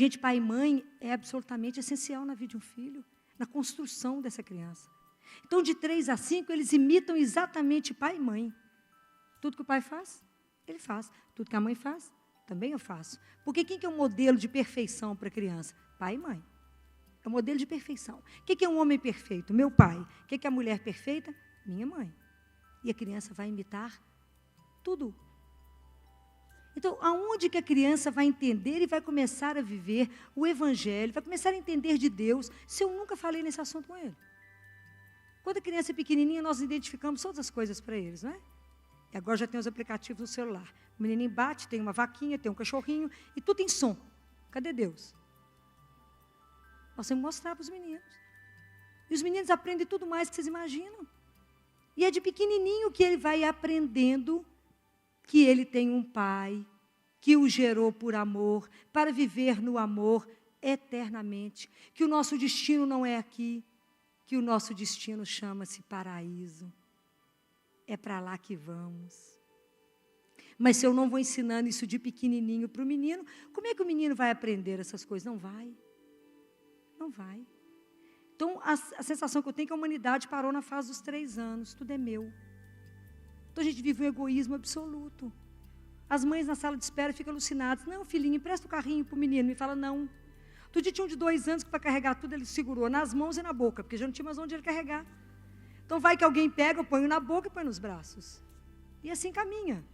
Gente, pai e mãe é absolutamente essencial na vida de um filho, na construção dessa criança. Então, de 3 a 5, eles imitam exatamente pai e mãe. Tudo que o pai faz, ele faz. Tudo que a mãe faz, também eu faço. Porque quem que é um modelo de perfeição para a criança? Pai e mãe. É o modelo de perfeição. O que é um homem perfeito? Meu pai. O que é a mulher perfeita? Minha mãe. E a criança vai imitar tudo. Então, aonde que a criança vai entender e vai começar a viver o Evangelho, vai começar a entender de Deus, se eu nunca falei nesse assunto com ele? Quando a criança é pequenininha, nós identificamos todas as coisas para eles, não é? E agora já tem os aplicativos no celular. O menininho bate, tem uma vaquinha, tem um cachorrinho, e tudo tem som. Cadê Deus? Nós temos que mostrar para os meninos. E os meninos aprendem tudo mais que vocês imaginam. E é de pequenininho que ele vai aprendendo que ele tem um pai, que o gerou por amor, para viver no amor eternamente. Que o nosso destino não é aqui, que o nosso destino chama-se paraíso. É para lá que vamos. Mas se eu não vou ensinando isso de pequenininho para o menino, como é que o menino vai aprender essas coisas? Não vai. Não vai. Então, a sensação que eu tenho é que a humanidade parou na fase dos 3 anos. Tudo é meu. Então, a gente vive um egoísmo absoluto. As mães na sala de espera ficam alucinadas. Não, filhinho, empresta o carrinho para o menino. Me fala, não. Outro dia tinha um de 2 anos que para carregar tudo ele segurou nas mãos e na boca, porque já não tinha mais onde ele carregar. Então, vai que alguém pega, eu ponho na boca e põe nos braços. E assim caminha.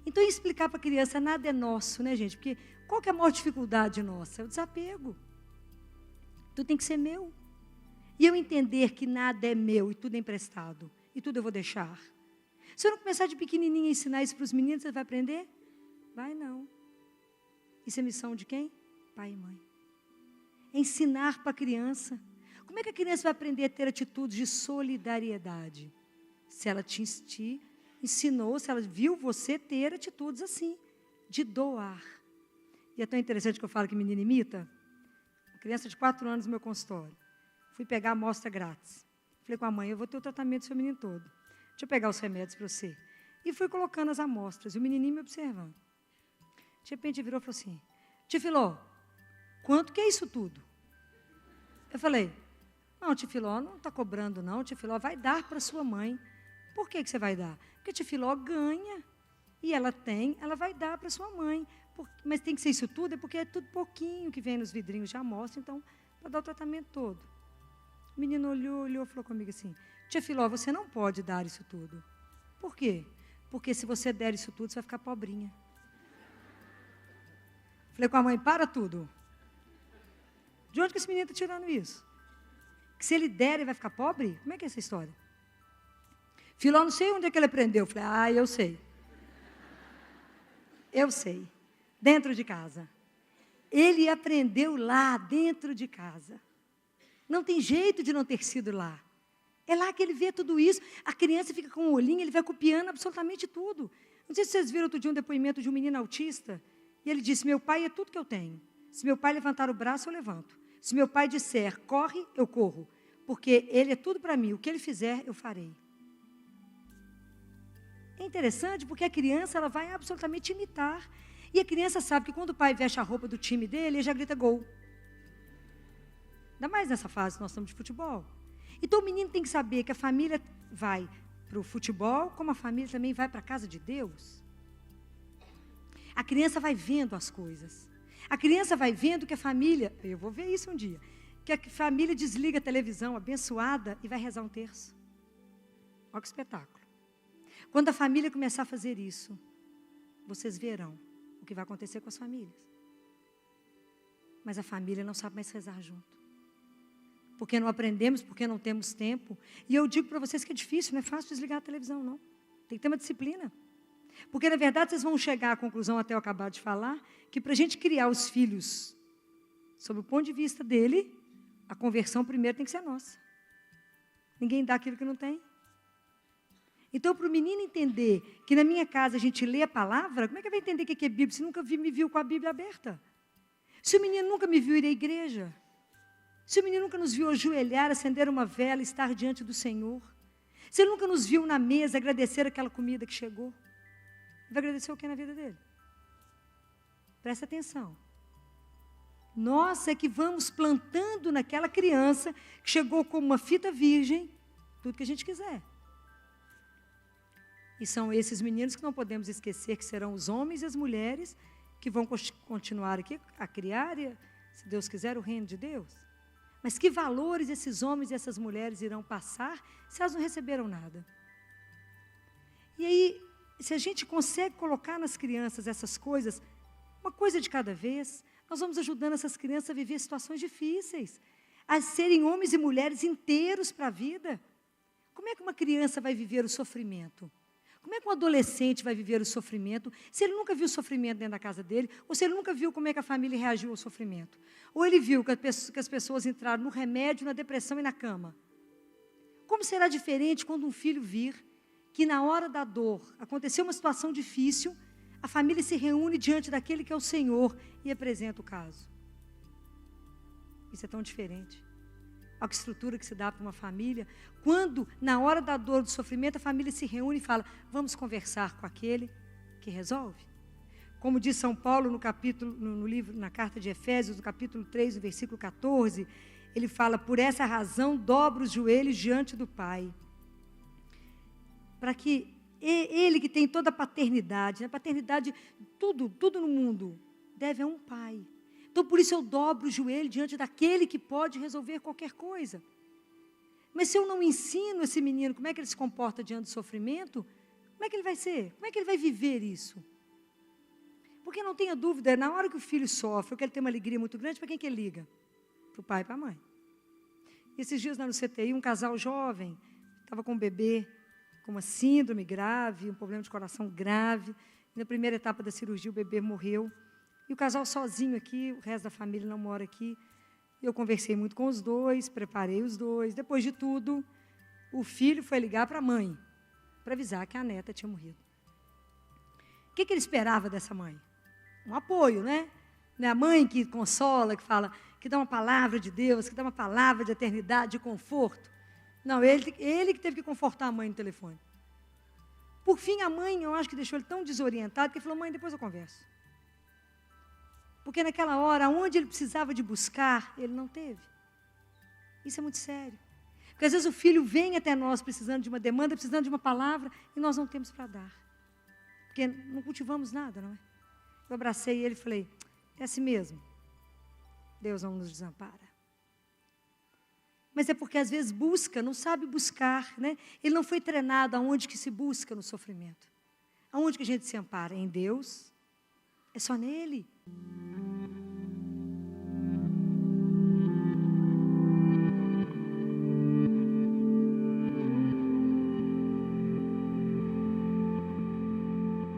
Então, explicar para a criança, nada é nosso, né, gente? Porque qual que é a maior dificuldade nossa? É o desapego. Tudo tem que ser meu. E eu entender que nada é meu e tudo é emprestado. E tudo eu vou deixar. Se eu não começar de pequenininho a ensinar isso para os meninos, você vai aprender? Vai não. Isso é missão de quem? Pai e mãe. É ensinar para a criança. Como é que a criança vai aprender a ter atitudes de solidariedade? Se ela te ensinou, se ela viu você ter atitudes assim, de doar. E é tão interessante que eu falo que menina imita. Uma criança de 4 anos no meu consultório. Fui pegar a amostra grátis. Falei com a mãe, eu vou ter o tratamento do seu menino todo. Deixa eu pegar os remédios para você. E fui colocando as amostras, e o menininho me observando. De repente virou e falou assim, tia Filó, quanto que é isso tudo? Eu falei, não, tia Filó não está cobrando não, tia Filó vai dar para sua mãe. Por que você vai dar? Porque tia Filó ganha, e ela vai dar para sua mãe. Mas tem que ser isso tudo, é porque é tudo pouquinho que vem nos vidrinhos de amostra, então, para dar o tratamento todo. O menino olhou e falou comigo assim, tia Filó, você não pode dar isso tudo. Por quê? Porque se você der isso tudo, você vai ficar pobrinha. Falei com a mãe, para tudo. De onde que esse menino está tirando isso? Que se ele der, ele vai ficar pobre? Como é que é essa história? Filó, não sei onde é que ele aprendeu. Falei, eu sei. Eu sei. Dentro de casa. Ele aprendeu lá, dentro de casa. Não tem jeito de não ter sido lá. É lá que ele vê tudo isso. A criança fica com o olhinho, ele vai copiando absolutamente tudo. Não sei se vocês viram outro dia um depoimento de um menino autista. E ele disse, meu pai é tudo que eu tenho. Se meu pai levantar o braço, eu levanto. Se meu pai disser, corre, eu corro. Porque ele é tudo para mim. O que ele fizer, eu farei. É interessante porque a criança ela vai absolutamente imitar. E a criança sabe que quando o pai veste a roupa do time dele, ele já grita gol. Ainda mais nessa fase que nós estamos de futebol. Então, o menino tem que saber que a família vai para o futebol, como a família também vai para a casa de Deus. A criança vai vendo as coisas. A criança vai vendo que a família, eu vou ver isso um dia, que a família desliga a televisão abençoada e vai rezar um terço. Olha que espetáculo. Quando a família começar a fazer isso, vocês verão o que vai acontecer com as famílias. Mas a família não sabe mais rezar junto. Porque não aprendemos, porque não temos tempo. E eu digo para vocês que é difícil, não é fácil desligar a televisão, não. Tem que ter uma disciplina. Porque, na verdade, vocês vão chegar à conclusão, até eu acabar de falar, que para a gente criar os filhos, sob o ponto de vista dele, a conversão primeiro tem que ser nossa. Ninguém dá aquilo que não tem. Então, para o menino entender que na minha casa a gente lê a palavra, como é que ele vai entender o que é Bíblia se nunca me viu com a Bíblia aberta? Se o menino nunca me viu ir à igreja, se o menino nunca nos viu ajoelhar, acender uma vela, estar diante do Senhor, se ele nunca nos viu na mesa agradecer aquela comida que chegou, vai agradecer o que na vida dele? Presta atenção. Nós é que vamos plantando naquela criança que chegou como uma fita virgem, tudo que a gente quiser. E são esses meninos que não podemos esquecer que serão os homens e as mulheres que vão continuar aqui a criar, se Deus quiser, o reino de Deus. Mas que valores esses homens e essas mulheres irão passar se elas não receberam nada? E aí, se a gente consegue colocar nas crianças essas coisas, uma coisa de cada vez, nós vamos ajudando essas crianças a viver situações difíceis, a serem homens e mulheres inteiros para a vida. Como é que uma criança vai viver o sofrimento? Como é que um adolescente vai viver o sofrimento se ele nunca viu o sofrimento dentro da casa dele, ou se ele nunca viu como é que a família reagiu ao sofrimento? Ou ele viu que as pessoas entraram no remédio, na depressão e na cama? Como será diferente quando um filho vir que na hora da dor aconteceu uma situação difícil, a família se reúne diante daquele que é o Senhor e apresenta o caso? Isso é tão diferente. A estrutura que se dá para uma família, quando, na hora da dor, do sofrimento, a família se reúne e fala, vamos conversar com aquele que resolve. Como diz São Paulo no livro, na carta de Efésios, no capítulo 3, no versículo 14, ele fala, por essa razão, dobra os joelhos diante do Pai. Para que ele que tem toda a paternidade, né? Paternidade, tudo no mundo, deve a um pai. Então, por isso eu dobro o joelho diante daquele que pode resolver qualquer coisa. Mas se eu não ensino esse menino como é que ele se comporta diante do sofrimento, como é que ele vai ser? Como é que ele vai viver isso? Porque não tenha dúvida, na hora que o filho sofre, ou que ele tem uma alegria muito grande, para quem que ele liga? Para o pai e para a mãe. Esses dias lá no CTI, um casal jovem, estava com um bebê com uma síndrome grave, um problema de coração grave. Na primeira etapa da cirurgia, o bebê morreu. E o casal sozinho aqui, o resto da família não mora aqui. Eu conversei muito com os dois, preparei os dois. Depois de tudo, o filho foi ligar para a mãe, para avisar que a neta tinha morrido. O que ele esperava dessa mãe? Um apoio, né? Não é a mãe que consola, que fala, que dá uma palavra de Deus, que dá uma palavra de eternidade, de conforto. Não, ele que teve que confortar a mãe no telefone. Por fim, a mãe, eu acho que deixou ele tão desorientado, que ele falou, mãe, depois eu converso. Porque naquela hora, onde ele precisava de buscar, ele não teve. Isso é muito sério. Porque às vezes o filho vem até nós precisando de uma demanda, precisando de uma palavra, e nós não temos para dar. Porque não cultivamos nada, não é? Eu abracei ele e falei, é assim mesmo. Deus não nos desampara. Mas é porque às vezes busca, não sabe buscar, né? Ele não foi treinado aonde que se busca no sofrimento. Aonde que a gente se ampara? Em Deus. É só nele.